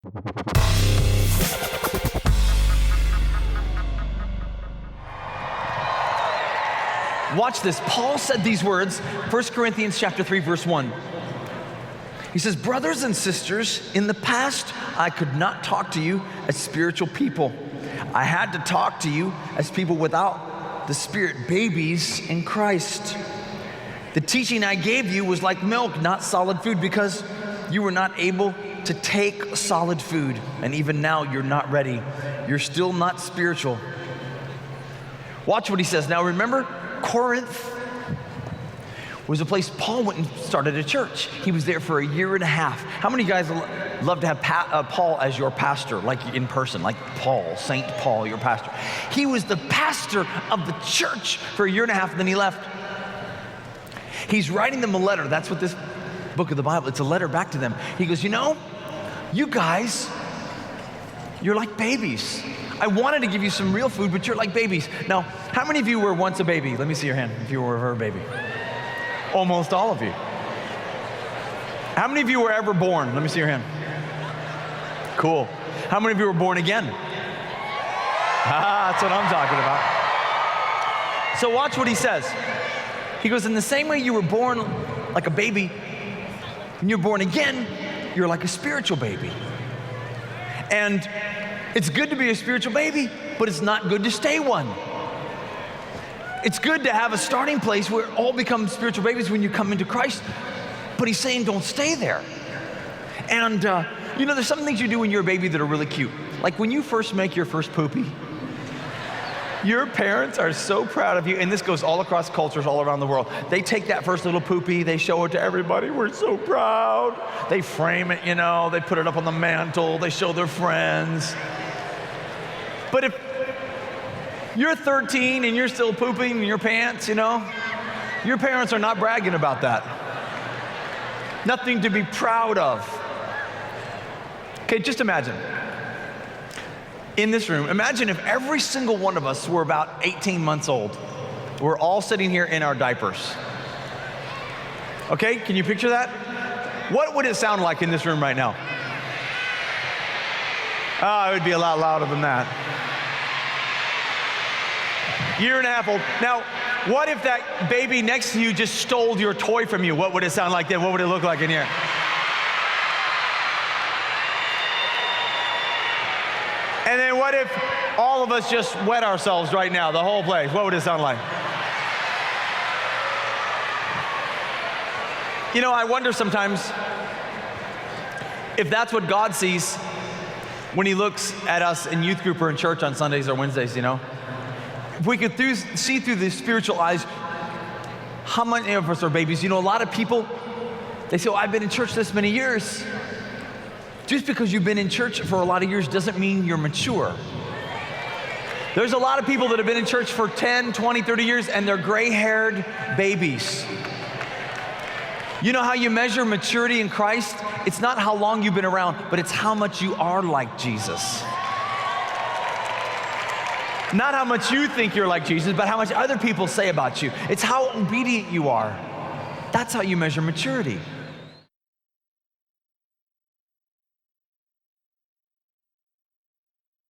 Watch this. Paul said these words, 1 Corinthians chapter 3, verse 1. He says, brothers and sisters, in the past, I could not talk to you as spiritual people. I had to talk to you as people without the Spirit, babies in Christ. The teaching I gave you was like milk, not solid food, because you were not able to take solid food. And even now, you're not ready. You're still not spiritual. Watch what he says. Now remember, Corinth was a place Paul went and started a church. He was there for 1.5 years. How many of you guys love to have Paul as your pastor, like in person, like Paul, Saint Paul, your pastor? He was the pastor of the church for 1.5 years, and then he left. He's writing them a letter. That's what this book of the Bible, it's a letter back to them. He goes, you guys, you're like babies. I wanted to give you some real food, but you're like babies. Now, how many of you were once a baby? Let me see your hand if you were ever a baby. Almost all of you. How many of you were ever born? Let me see your hand. Cool. How many of you were born again? That's what I'm talking about. So watch what he says. He goes, in the same way you were born like a baby, when you're born again, you're like a spiritual baby. And it's good to be a spiritual baby, but it's not good to stay one. It's good to have a starting place where all become spiritual babies when you come into Christ, but he's saying don't stay there. And there's some things you do when you're a baby that are really cute. Like when you first make your first poopy, your parents are so proud of you, and this goes all across cultures all around the world. They take that first little poopy, they show it to everybody, we're so proud. They frame it, they put it up on the mantle, they show their friends. But if you're 13 and you're still pooping in your pants, your parents are not bragging about that. Nothing to be proud of. Okay, just imagine. In this room, imagine if every single one of us were about 18 months old. We're all sitting here in our diapers. Okay, can you picture that? What would it sound like in this room right now? It would be a lot louder than that. 1.5 years old. Now, what if that baby next to you just stole your toy from you? What would it sound like then? What would it look like in here? And then what if all of us just wet ourselves right now, the whole place? What would it sound like? I wonder sometimes if that's what God sees when he looks at us in youth group or in church on Sundays or Wednesdays, If we could see through the spiritual eyes, how many of us are babies? A lot of people, they say, I've been in church this many years. Just because you've been in church for a lot of years doesn't mean you're mature. There's a lot of people that have been in church for 10, 20, 30 years and they're gray-haired babies. You know how you measure maturity in Christ? It's not how long you've been around, but it's how much you are like Jesus. Not how much you think you're like Jesus, but how much other people say about you. It's how obedient you are. That's how you measure maturity.